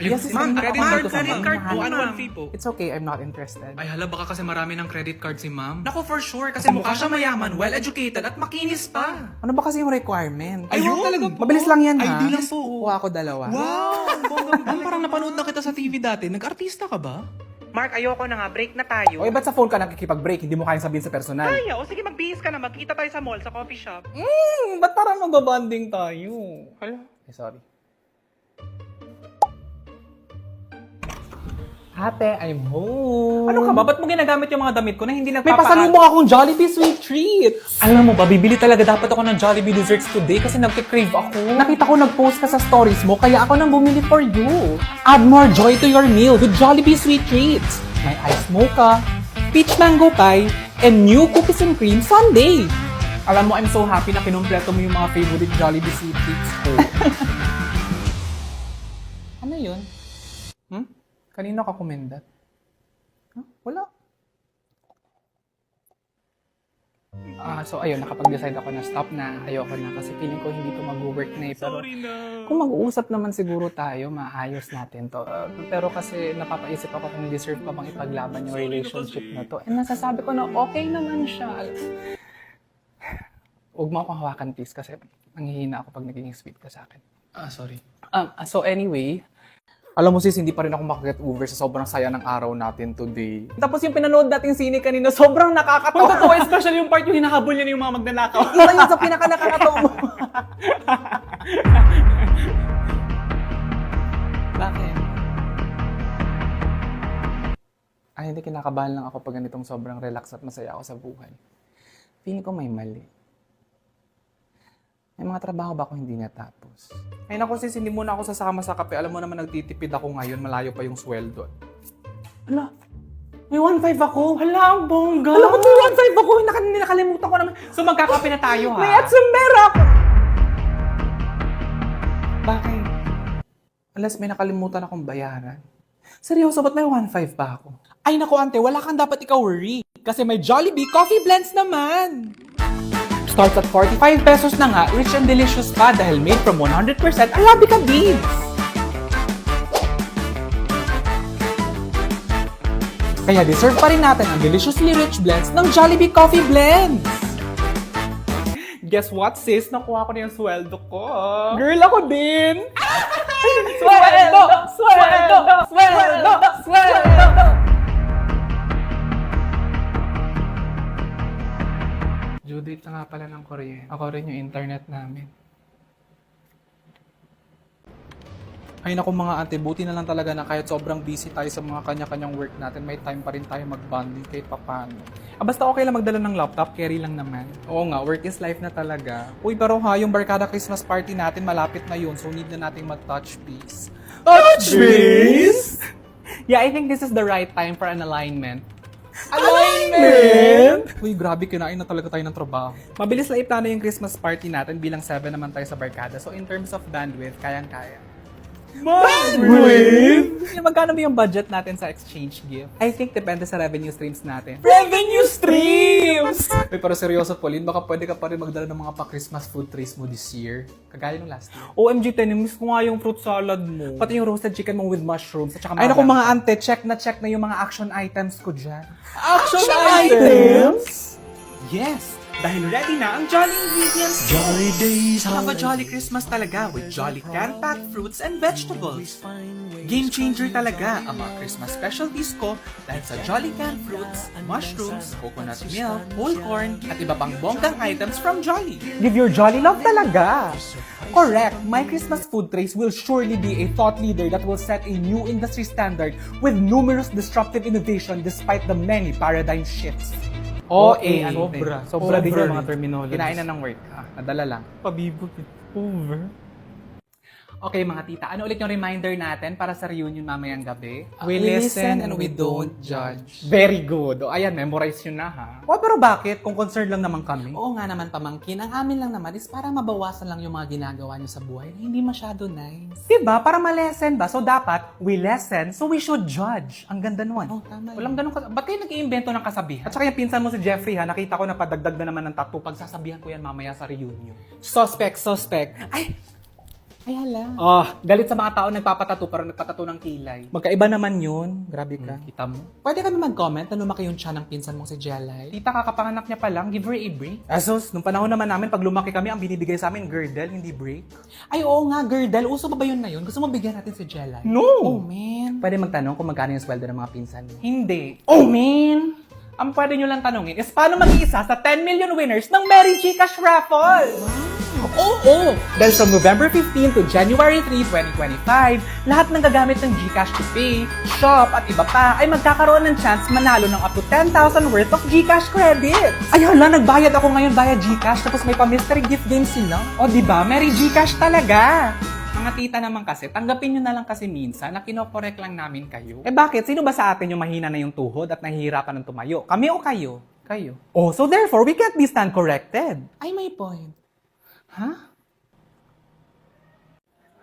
Yes, Ma'am, kanina credit ako card, nandito sa credit ma'am. card po, Hinahanap. annual fee po. It's okay, I'm not interested. Ay hala, baka kasi marami ng credit card si ma'am. Nako, for sure, kasi mukha siya mayaman, well-educated at makinis pa. Ano ba kasi yung requirement? Ayun! Ayun, talaga po. Mabilis lang yan, ha? Ay, di lang po. Kuha ako dalawa. Wow! Ma'am, parang napanood na kita sa TV dati. Nag-artista ka ba? Mark, ayoko na nga. Break na tayo. O, ba't sa phone ka nakikipag-break? Hindi mo kayang sabihin sa personal. Kaya, o sige, magbihis ka na. Magkita tayo sa mall, sa coffee shop. Ba't parang magbabanding tayo? Hala. Sorry. Ate, I'm home. Ano ka ba? Ba't mo ginagamit yung mga damit ko na hindi May nagpapaan? pasalubong akong Jollibee Sweet Treats! Alam mo ba, bibili talaga dapat ako ng Jollibee desserts today kasi nagka-crave ako. Nakita ko nag-post ka sa stories mo, kaya ako nang bumili for you. Add more joy to your meal with Jollibee Sweet Treats. May iced mocha, peach mango pie, and new cookies and cream sundae. Alam mo, I'm so happy na kinumpleto mo yung mga favorite Jollibee sweet treats ko. Ano yun? Kanino ka kumendat? Wala. So ayun, nakapag-decide ako na stop na. Ayoko na kasi feeling ko hindi to mag-work na eh. Pero kung mag-uusap naman siguro tayo, maayos natin to. Pero kasi napapaisip ako kung deserve pa bang ipaglaban yung relationship na to. And nasasabi ko na okay naman siya. Huwag mo akong hawakan please kasi nanghihina ako pag naging sweet ka sa akin. Sorry. So anyway, alam mo sis, hindi pa rin ako makaget over sa sobrang saya ng araw natin today. Tapos yung pinanood nating sine kanina, sobrang nakakatawa. Totoo, especially yung part yung hinahabol niya yung mga magnanakaw. Iba yun sa pinaka-nakakatawa mo. Bakit? Ay, hindi, kinakabahan lang ako pag ganitong sobrang relax at masaya ako sa buhay. Feeling ko may mali. May mga trabaho ba ako hindi natapos? Ay naku sis, hindi muna ako sasama sa kape. Alam mo naman nagtitipid ako ngayon, malayo pa yung sweldo. Hala, may 1.5 ako. Hala, ang bongga. Alam mo, may 1.5 ako, nakalimutan ko naman. So magkakape na tayo ha. May atsumera ako! Bakit? Alas, may nakalimutan akong bayaran. Seryoso, ba't may 1.5 pa ako? Ay naku ante, wala kang dapat ikaw worry. Kasi may Jollibee Coffee Blends naman. Starts at 45 pesos na nga, rich and delicious pa dahil made from 100% Arabica beans. Kaya deserve pa rin natin ang deliciously rich blends ng Jollibee Coffee Blends. Guess what sis? Nakuha ko na yung sweldo ko. Girl, ako din! Sweldo! Sweldo! Sweldo! Sweldo! Due date na nga pala ng kuryente. Ako rin yung internet namin. Ay naku mga ate, buti na lang talaga na kahit sobrang busy tayo sa mga kanya-kanyang work natin, may time pa rin tayo mag-bonding kahit papano. Basta okay lang magdala ng laptop, carry lang naman. Oo nga, work is life na talaga. Uy, pero ha, yung Barkada Christmas party natin, malapit na yun, so need na nating mag-touch base. Touch base? Yeah, I think this is the right time for an alignment. Alignment! Uy, grabe, kinain na talaga tayo ng trabaho. Mabilis na iplano yung Christmas party natin bilang 7 naman tayo sa Barkada. So in terms of bandwidth, kayang-kaya. Bandwidth? Magkano ba yung budget natin sa exchange gift? I think depende sa revenue streams natin. Revenue streams! Uy, pero seryoso, Pauline, baka pwede ka pa rin magdala ng mga pa-Christmas food trays mo this year. Kagaya nung last year. OMG, miss ko nga yung fruit salad mo. Pati yung roasted chicken mo with mushrooms at saka Ay naku bangka. mga ante, check na yung mga action items ko dyan. Action items? Yes! Dahil ready na ang Jolly Ingredients ko. Jolly days, Have a Jolly Christmas talaga with Jolly can-packed fruits and vegetables. Game changer talaga ang mga Christmas specialties ko dahil sa Jolly canned fruits, mushrooms, coconut milk, whole corn, at iba pang bonggang items from Jolly. Give your jolly love talaga! Correct! My Christmas food trays will surely be a thought leader that will set a new industry standard with numerous disruptive innovation despite the many paradigm shifts. Sobra din yung mga terminology. Kinain na ng work. Nadala lang. Pabibot. Over. Okay mga tita, ano ulit yung reminder natin para sa reunion mamayang gabi? We listen and we don't judge. Very good. O ayan, memorize yun na ha. Oh, pero bakit? Kung concerned lang naman kami. Oo nga naman pamangkin, ang amin lang naman is para mabawasan lang yung mga ginagawa nyo sa buhay na hindi masyado nice. Diba? Para ma-lesson ba? So dapat, we lesson, so we should judge. Ang ganda nun. Oh, tama Walang ganun ba't kayo nag-iimbento ng kasabihan? At saka yung pinsan mo si Jeffrey ha, nakita ko na padagdag na naman ng tattoo. Pagsasabihan ko yan mamaya sa reunion. Suspect. Ay! Ay, hala. Oh, galit sa mga tao nagpapatato pero nagpatato ng kilay. Magkaiba naman yun. Grabe ka. Kita mo? Pwede kami mag-comment na lumaki yung tiyan ng pinsan mong si Jelay. Tita, kakapanganak niya pa lang, give her a break. Asos, nung panahon naman namin, pag lumaki kami, ang binibigay sa amin, girdle, hindi break. Ay, oo nga, girdle. Uso ba yun na yun? Gusto mo bigyan natin si Jelay? No! Oh, man. Pwede magtanong kung magkano yung sweldo ng mga pinsan mo. Hindi. Oh, man! Ang pwede nyo lang tanongin is paano mag-iisa sa 10 million winners ng Merry Gcash Raffle? Oo! Dahil from November 15 to January 3, 2025, lahat ng gagamit ng Gcash to Pay, Shop at iba pa ay magkakaroon ng chance manalo ng up to 10,000 worth of Gcash credits. Ay hala, nagbayad ako ngayon via Gcash tapos may pa-mystery gift game sila. O diba, Merry Gcash talaga! Mga tita naman kasi, tanggapin nyo na lang kasi minsan na kinokorek lang namin kayo. Eh bakit? Sino ba sa atin yung mahina na yung tuhod at nahihirapan ng tumayo? Kami o kayo? Kayo. Oh, so therefore, we can't be stand corrected. Ay, may point. Ha?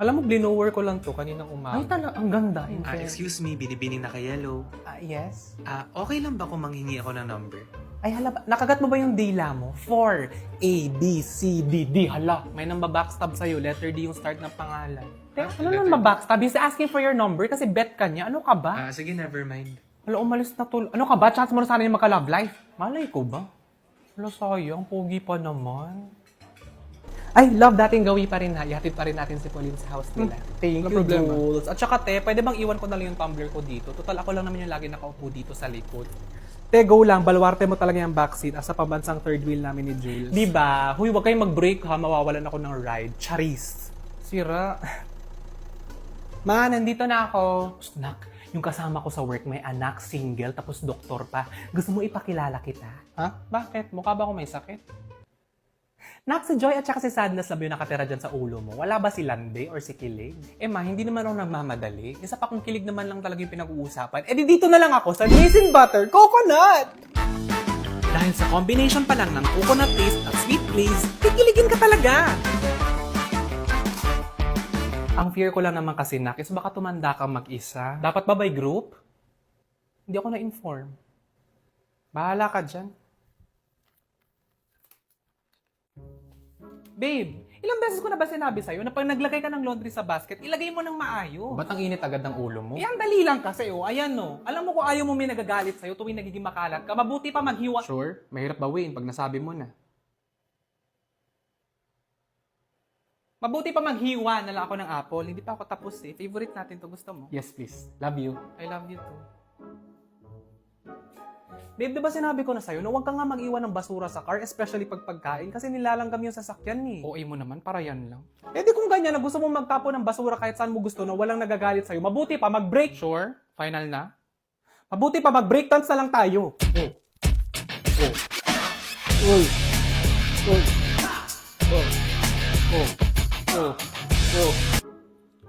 Alam mo, blinower ko lang to kaninang umaga. Ay, ang ganda. Excuse me, binibining na yellow. Yes? Okay lang ba kung manghingi ako ng number? Ay, hala, nakagat mo ba yung dila mo? 4, A, B, C, D, D. Hala, may nang backstab sa'yo. Letter D yung start ng pangalan. Ano nang backstab? He's asking for your number kasi bet ka niya. Ano ka ba? Sige, never mind. Hala, umalis na to. Ano ka ba? Chance mo na sana yung magka-love life. Malay ko ba? Hala, sayang. Pogi pa naman. Ay, love, dating gawi pa rin ha. Ihatid pa rin natin si Pauline sa house nila. Thank you, Jules. At saka, te, pwede bang iwan ko na lang yung tumbler ko dito? Total, ako lang naman yung lagi nakaupo dito sa likod. Te, go lang. Baluarte mo talaga yung backseat asa pambansang third wheel namin ni Jules. Diba? Huy, wag kayong mag-break ha. Mawawalan ako ng ride. Charis. Sira. Ma, nandito na ako. Snack. Yung kasama ko sa work, may anak, single, tapos doktor pa. Gusto mo ipakilala kita? Ha? Bakit? Mukha ba ako may sakit? Nak, si Joy at saka si Sadness Love yung nakatira dyan sa ulo mo. Wala ba si Lande or si Kilig? Ma, hindi naman ako nagmamadali. Isa pa kung Kilig naman lang talaga yung pinag-uusapan. Dito na lang ako sa Raisin Butter Coconut! Dahil sa combination pa lang ng coconut taste at sweet glaze, kikiligin ka talaga! Ang fear ko lang naman kasi, Nak, is baka tumanda kang mag-isa. Dapat ba by group? Hindi ako na-inform. Bahala ka dyan. Babe, ilang beses ko na ba sinabi sa'yo na pag naglagay ka ng laundry sa basket, ilagay mo ng maayos? Ba't ang init agad ng ulo mo? Ang dali lang kasi, Ayan, Alam mo kung ayaw mo may nagagalit sa'yo tuwing nagiging makalat ka, mabuti pa maghiwa. Sure? Mahirap bawiin pag nasabi mo na. Mabuti pa maghiwa na lang ako ng apple. Hindi pa ako tapos eh. Favorite natin to. Gusto mo? Yes, please. Love you. I love you too. Babe, di ba sinabi ko na sa'yo na huwag ka nga mag-iwan ng basura sa car, especially pag pagkain, kasi nilalanggam yung sasakyan eh. OA mo naman, para yan lang. Di kung ganyan na gusto mo magtapo ng basura kahit saan mo gusto na walang nagagalit sa'yo, mabuti pa mag-break. Sure? Final na? Mabuti pa mag-break dance na lang tayo.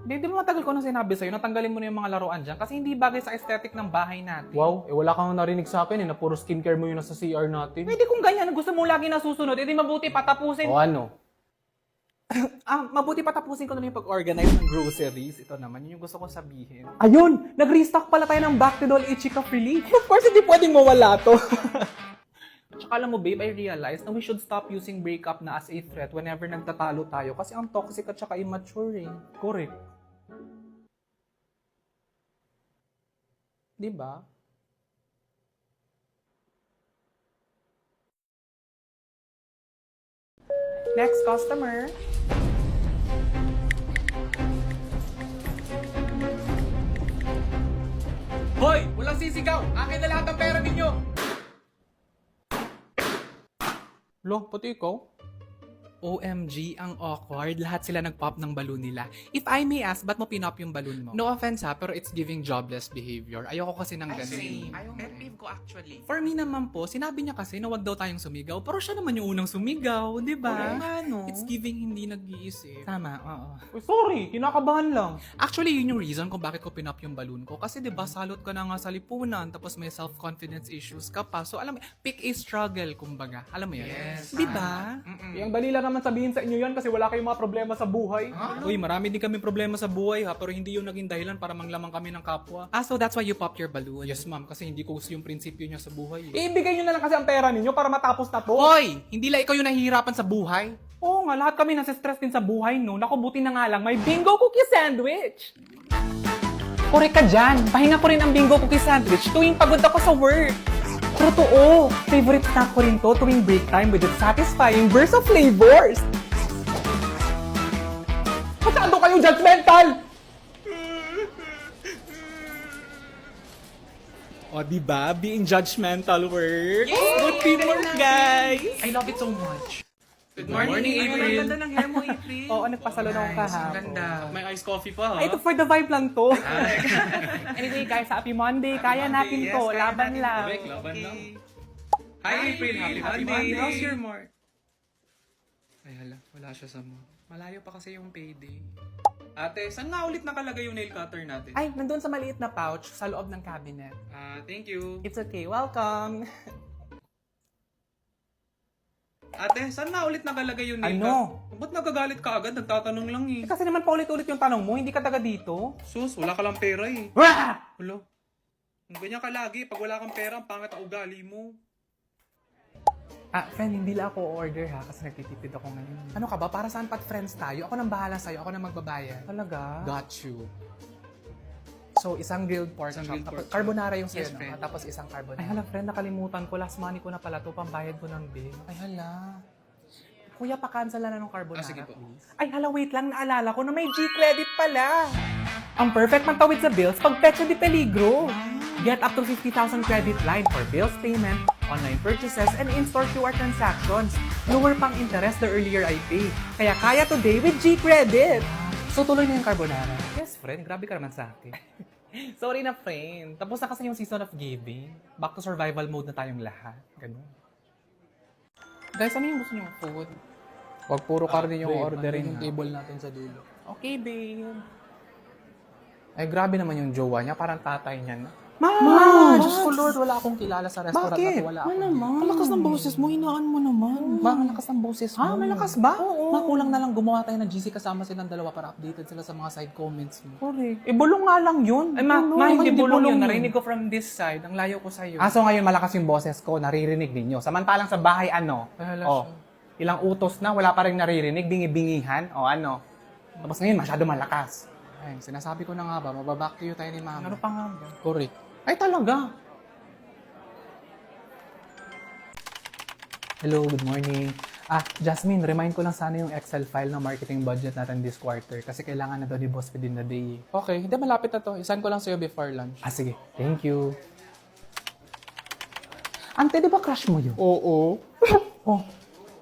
Di ba matagal ko na sinabi sa'yo, natanggalin mo na yung mga laruan dyan kasi hindi bagay sa aesthetic ng bahay natin. Wow, wala kang narinig sa akin na puro skincare mo yung nasa CR natin. Kung ganyan, gusto mo lagi nasusunod, edi mabuti patapusin. O ano? Mabuti patapusin ko na yung pag-organize ng groceries. Ito naman, yun yung gusto ko sabihin. Ayun! Nag-restock pala tayo ng Bactidol Ichika Relief. Of course, hindi pwedeng mawala to. Tsaka alam mo, babe, I realized na we should stop using breakup na as a threat whenever nagtatalo tayo kasi ang toxic at saka immature eh. Correct. Diba? Next customer. Hoy! Walang sisigaw! Akin na lahat ng pera ninyo! Lo, pati ikaw? OMG, ang awkward. Lahat sila nag-pop ng balloon nila. If I may ask, ba't mo pinop yung balloon mo? No offense ha, pero it's giving jobless behavior. Ayoko kasi ng ganun. Pet peeve ko actually. For me naman po, sinabi niya kasi na wag daw tayong sumigaw, pero siya naman yung unang sumigaw, di ba? It's giving hindi nag-iisip. Tama, oo. Sorry, kinakabahan lang. Actually, yun yung reason kung bakit ko pinop yung balloon ko. Kasi di ba, salot ka na nga sa lipunan, tapos may self-confidence issues ka pa. So, alam mo, pick a struggle, kumbaga. Alam mo yan? Yes. Di ba? Yung dali lang naman sabihin sa inyo yan kasi wala kayong mga problema sa buhay. Uy, marami din kami problema sa buhay ha, pero hindi yung naging dahilan para manglamang kami ng kapwa. So that's why you pop your balloon? Yes, ma'am, kasi hindi ko gusto yung prinsipyo niya sa buhay. Ibigay nyo na lang kasi ang pera ninyo para matapos na to. Hoy! Hindi lang ikaw yung nahihirapan sa buhay. Oo nga, lahat kami nasa stress din sa buhay, no? Naku, buti na nga lang, may bingo cookie sandwich! Korek ka dyan. Pahinga ko rin ang bingo cookie sandwich tuwing pagod ako sa work. Totoo. Favorite snack ko rin to tuwing break time with its satisfying burst of flavors. Masyado kayo judgmental! O, diba? Being judgmental works. Good teamwork, guys! I love it so much. Good morning, April. Ang ganda ng hair mo, April. Oo, nagpasalo na akong Ang kahapon. ganda. May iced coffee pa, Ay, ito for the vibe lang to. Anyway, guys, happy Monday. Kaya natin to. Laban lang. Laban lang. Hi, April. Happy Monday. How's your mark? Ay, hala. Wala siya sa mo. Malayo pa kasi yung payday. Ate, saan nga ulit nakalagay yung nail cutter natin? Ay, nandun sa maliit na pouch sa loob ng cabinet. Thank you. It's okay. Welcome. Ate, saan nga ulit nakalagay yung nail Ano? cutter? Ba't nagagalit ka agad? Nagtatanong lang eh. Kasi naman paulit-ulit yung tanong mo, hindi ka taga dito. Sus, wala ka lang pera eh. Wah! Hulo. Kung ganyan ka lagi, pag wala kang pera, ang pangit ang ugali mo. Friend, hindi lang ako order ha, kasi nagtitipid ako ngayon. Ano ka ba? Para saan pat friends tayo? Ako nang bahala sa'yo, ako nang magbabayad. Talaga? Got you. So, isang grilled pork Isang chop. grilled Tapos, pork chop. carbonara yung Yes, sa'yo, friend. no? Tapos isang carbonara. Ay, hala, friend, nakalimutan ko. Last money ko na pala to, pambayad ko ng bill. Ay, hala. Kuya, pa-cancel na ng carbonara, Sige po. please. Ay, hala, wait lang. Naalala ko na may G-credit pala. Ang perfect mantawid sa bills pag Petsa de Peligro. Get up to 50,000 credit line for bills payment, online purchases, and in-store QR transactions. Lower pang interest the earlier I pay. Kaya kaya today with G-Credit. So, tuloy na yung carbonara. Yes, friend. Grabe ka naman sa akin. Sorry na, friend. Tapos na kasi yung season of giving. Back to survival mode na tayong lahat. Ganun. Guys, ano yung gusto niyong food? Huwag puro karne yung orderin. yung table natin sa dulo. Okay, babe. Ay, grabe naman yung jowa niya. Parang tatay niya na. Ma! Diyos ko Lord, wala akong kilala sa restaurant na to. Wala akong... Ang lakas ng boses mo, hinaan mo naman. Ma, ang lakas ng boses mo. malakas ba? Oo. Ma, kulang na lang gumawa tayo ng GC kasama silang dalawa para updated sila sa mga side comments mo. Correct. Bulong nga lang yun. Ay, hindi bulong yun. Narinig ko from this side. Ang layo ko sa'yo. So ngayon malakas yung boses ko, naririnig ninyo. Samantalang sa bahay, ano? Ay, hala Ilang utos na, wala pa rin naririnig, bingi-bingihan, ano? Tapos ngayon, masyado malakas. Ay, sinasabi ko na nga ba, mababack to you tayo ni Mama. Ano pa nga ba? Correct. Ay, talaga. Hello, good morning. Jasmine, remind ko lang sana yung Excel file ng marketing budget natin this quarter kasi kailangan na daw ni boss within the day. Okay, hindi, malapit na to. Isan ko lang sa'yo before lunch. Sige. Thank you. Ante, di ba crush mo yun? Oo. Oh,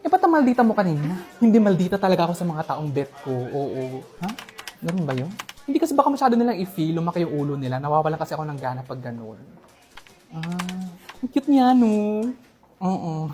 ba't ang maldita mo kanina? Hindi maldita talaga ako sa mga taong bet ko. Oo. Ha? Ganun ba yun? Hindi kasi baka masyado nilang i-feel, lumaki yung ulo nila. Nawawalan kasi ako ng gana pag ganun. Ang cute niya, no? Oo.